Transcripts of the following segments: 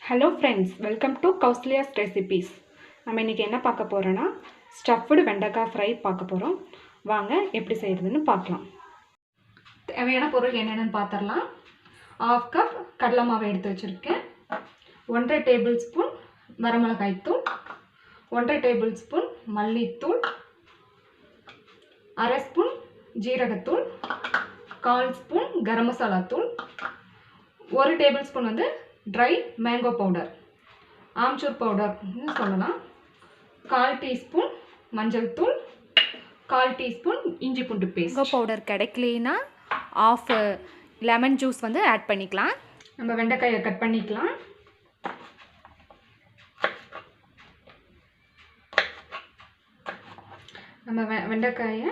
Hello friends, welcome to Kausalya's recipes. நம்ம இன்றைக்கி என்ன பார்க்க போகிறோன்னா ஸ்டஃப்டு வெண்டைக்காய் ஃப்ரை பார்க்க போகிறோம். வாங்க எப்படி செய்கிறதுன்னு பார்க்கலாம். தேவையான பொருள் என்னென்னு பார்த்துடலாம். 1/2 கப் கடலை மாவு எடுத்து வச்சுருக்கேன். 1.5 டேபிள் ஸ்பூன் வரமிளகாய்த்தூள், 1.5 டேபிள் ஸ்பூன் மல்லித்தூள், 1/2 ஸ்பூன் ஜீரகத்தூள், 1/4 ஸ்பூன் கரம் மசாலா தூள், 1 tablespoon dry mango powder, amchur பவுடர்னு சொல்லலாம், 1/4 டீஸ்பூன் மஞ்சள் தூள், 1/4 டீஸ்பூன் இஞ்சி பூண்டு பேஸ்ட். மேங்கோ பவுடர் கிடைக்கலனா ஆஃப் லெமன் ஜூஸ் ஆட் பண்ணிக்கலாம். நம்ம வெண்டைக்காயை கட் பண்ணிக்கலாம். நம்ம வெண்டைக்காயை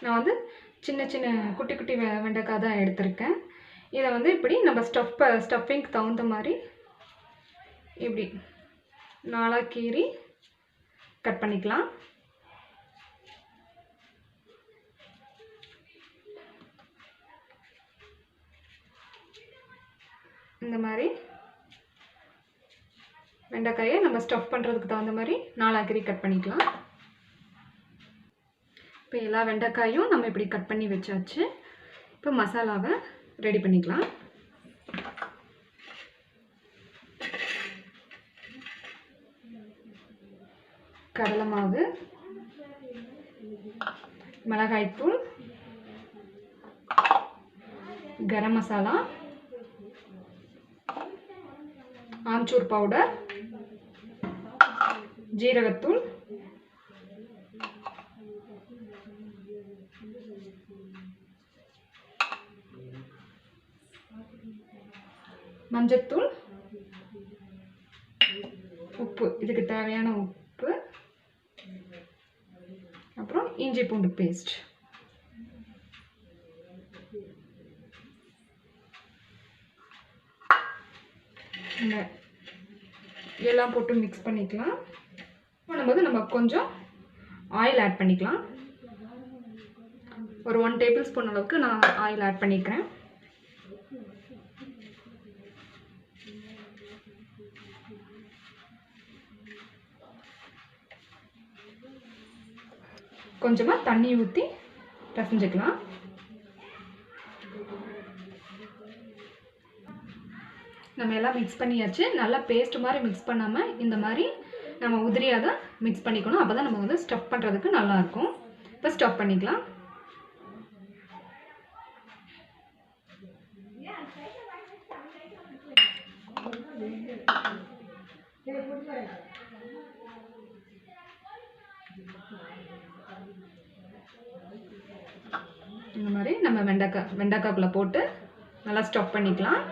நான் சின்ன சின்ன குட்டி குட்டி வெண்டைக்காய் தான் எடுத்திருக்கேன். இதை இப்படி நம்ம ஸ்டஃபிங்க்கு தகுந்த மாதிரி இப்படி நாளாக கீறி கட் பண்ணிக்கலாம். இந்த மாதிரி வெண்டைக்காயை நம்ம ஸ்டஃப் பண்ணுறதுக்கு தகுந்த மாதிரி நாளாக கீறி கட் பண்ணிக்கலாம். இப்போ எல்லா வெண்டைக்காயும் நம்ம இப்படி கட் பண்ணி வச்சாச்சு. இப்போ மசாலாவை ரெடி பண்ணிக்கலாம். கடலை மாவு, மிளகாய்த்தூள், கரம் மசாலா, ஆம்ச்சூர் பவுடர், ஜீரகத்தூள், மஞ்சத்தூள், உப்பு, இதுக்கு தேவையான உப்பு, அப்புறம் இஞ்சி பூண்டு பேஸ்ட். எல்லாம் போட்டு மிக்ஸ் பண்ணிக்கலாம். பண்ணும்போது நம்ம கொஞ்சம் ஆயில் ஆட் பண்ணிக்கலாம். ஒரு 1 டேபிள் ஸ்பூன் அளவுக்கு நான் ஆயில் ஆட் பண்ணிக்கிறேன். கொஞ்சமாக தண்ணி ஊற்றி பிசைஞ்சுக்கலாம். நம்ம எல்லாம் மிக்ஸ் பண்ணியாச்சு. நல்லா பேஸ்ட் மாதிரி மிக்ஸ் பண்ணாமல் இந்த மாதிரி நம்ம உதிரியாக தான் மிக்ஸ் பண்ணிக்கணும். அப்போ தான் நம்ம ஸ்டஃப் பண்ணுறதுக்கு நல்லாயிருக்கும். இப்போ ஸ்டஃப் பண்ணிக்கலாம். இந்த மாதிரி நம்ம வெண்டைக்காய்க்குள்ளே போட்டு நல்லா ஸ்டஃப் பண்ணிக்கலாம்.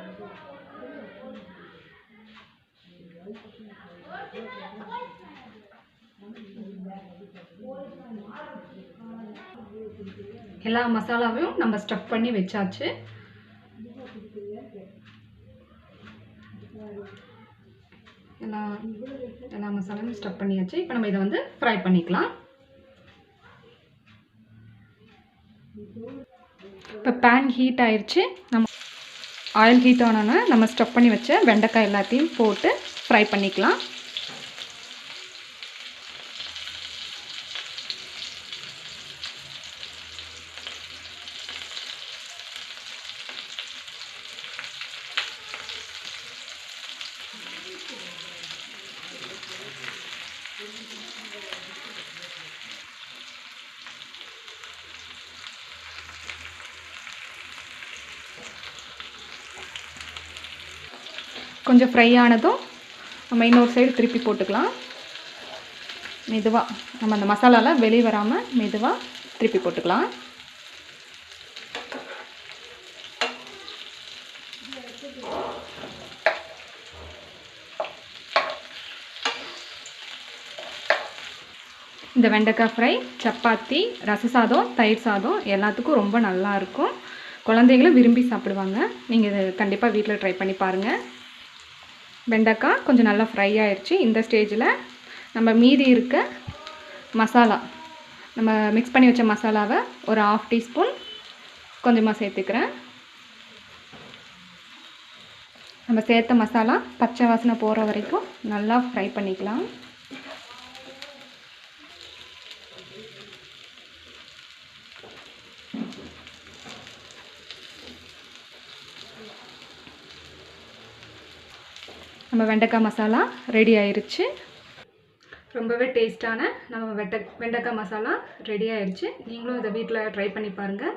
எல்லா மசாலாவையும் நம்ம ஸ்டஃப் பண்ணி வச்சாச்சு. எல்லா மசாலாவையும் ஸ்டஃப் பண்ணியாச்சு. இப்போ நம்ம இதை ஃப்ரை பண்ணிக்கலாம். இப்போ பேன் ஹீட் ஆயிடுச்சு. நம்ம ஆயில் ஹீட் ஆனோன்னா நம்ம ஸ்டஃப் பண்ணி வச்ச வெண்டைக்காய் எல்லாத்தையும் போட்டு ஃப்ரை பண்ணிக்கலாம். கொஞ்சம் ஃப்ரை ஆனதும் நம்ம இன்னொரு சைடு திருப்பி போட்டுக்கலாம். மெதுவாக நம்ம அந்த மசாலாலாம் வெளியே வராமல் மெதுவாக திருப்பி போட்டுக்கலாம். இந்த வெண்டைக்காய் ஃப்ரை சப்பாத்தி, ரச சாதம், தயிர் சாதம் எல்லாத்துக்கும் ரொம்ப நல்லாயிருக்கும். குழந்தைகளும் விரும்பி சாப்பிடுவாங்க. நீங்கள் இதை கண்டிப்பாக வீட்டில் ட்ரை பண்ணி பாருங்கள். வெண்டைக்காய் கொஞ்சம் நல்லா ஃப்ரை ஆயிடுச்சு. இந்த ஸ்டேஜில் நம்ம மீதி இருக்க மசாலா, நம்ம மிக்ஸ் பண்ணி வச்ச மசாலாவை ஒரு 1/2 டீஸ்பூன் கொஞ்சமாக சேர்த்துக்கிறேன். நம்ம சேர்த்த மசாலா பச்சை வாசனை போகிற வரைக்கும் நல்லா ஃப்ரை பண்ணிக்கலாம். நம்ம வெண்டைக்காய் மசாலா ரெடி ஆயிருச்சு. ரொம்பவே டேஸ்ட்டான நம்ம வெண்டைக்காய் மசாலா ரெடி ஆயிடுச்சு. நீங்களும் இதை வீட்டில் ட்ரை பண்ணி பாருங்கள்.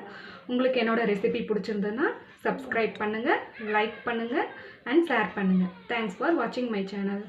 உங்களுக்கு என்னோடய ரெசிபி பிடிச்சிருந்ததுன்னா சப்ஸ்கிரைப் பண்ணுங்கள், லைக் பண்ணுங்கள் அண்ட் ஷேர் பண்ணுங்கள். தேங்க்ஸ் ஃபார் வாட்சிங் மை சேனல்.